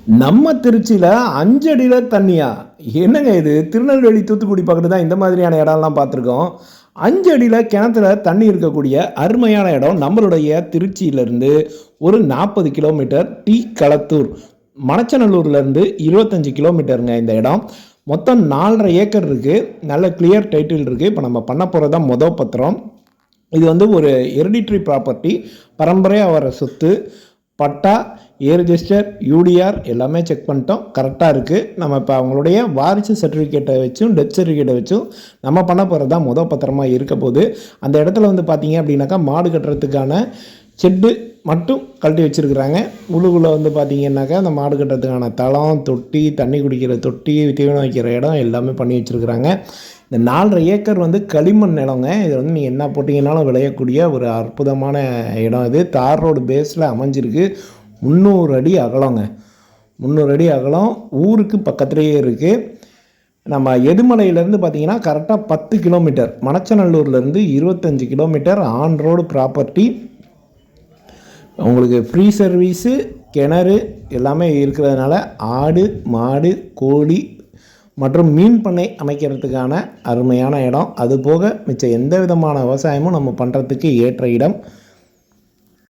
நம்ம திருச்சியில் 5 அடியில் தண்ணியா? என்னங்க இது? திருநெல்வேலி தூத்துக்குடி பக்கத்து தான் இந்த மாதிரியான இடம்லாம் பார்த்துருக்கோம். 5 அடியில் கிணத்துல தண்ணி இருக்கக்கூடிய அருமையான இடம் நம்மளுடைய திருச்சியிலேருந்து ஒரு 40 கிலோமீட்டர் டி களத்தூர், மணச்சநல்லூர்லேருந்து 25 கிலோமீட்டருங்க இந்த இடம். மொத்தம் 4.5 ஏக்கர் இருக்குது. நல்ல கிளியர் டைட்டில் இருக்குது. இப்போ நம்ம பண்ண போகிறது தான் மொதல் பத்திரம். இது வந்து ஒரு ஹெரிடிட்ரி ப்ராப்பர்ட்டி, பரம்பரையாக வர சொத்து. பட்டா, ஏ ரெஜிஸ்டர், யூடிஆர் எல்லாமே செக் பண்ணிட்டோம், கரெக்டாக இருக்குது. நம்ம இப்போ அவங்களுடைய வாரிசு சர்டிஃபிகேட்டை வச்சும் டெத் சர்டிஃபிகேட்டை வச்சும் நம்ம பண்ண போகிறது தான் மொதல் பத்திரமாக இருக்க போது. அந்த இடத்துல வந்து பார்த்தீங்க அப்படின்னாக்கா மாடு கட்டுறதுக்கான செட்டு மட்டும் கழட்டி வச்சுருக்குறாங்க. உள்ளுக்குள்ளே வந்து பார்த்திங்கன்னாக்கா அந்த மாடு கட்டுறதுக்கான தளம், தொட்டி, தண்ணி குடிக்கிற தொட்டி, தீவனம் வைக்கிற இடம் எல்லாமே பண்ணி வச்சுருக்குறாங்க. இந்த 4.5 ஏக்கர் வந்து களிமண் நிலங்க. இது வந்து நீங்கள் என்ன போட்டிங்கனாலும் விளையக்கூடிய ஒரு அற்புதமான இடம். இது தார் ரோடு பேஸில் அமைஞ்சிருக்கு. 300 அடி அகலங்க. 300 அடி அகலம். ஊருக்கு பக்கத்துலேயே இருக்குது. நம்ம எதுமலையிலேருந்து பார்த்திங்கன்னா கரெக்டாக 10 கிலோமீட்டர், மணச்சநல்லூர்லேருந்து 25 கிலோமீட்டர் ஆன் ரோடு ப்ராப்பர்ட்டி. உங்களுக்கு ஃப்ரீ சர்வீஸு, கிணறு எல்லாமே இருக்கிறதுனால ஆடு, மாடு, கோழி மற்றும் மீன் பண்ணை அமைக்கிறதுக்கான அருமையான இடம். அதுபோக மிச்சம் எந்த விதமான விவசாயமும் நம்ம பண்ணுறதுக்கு ஏற்ற இடம்.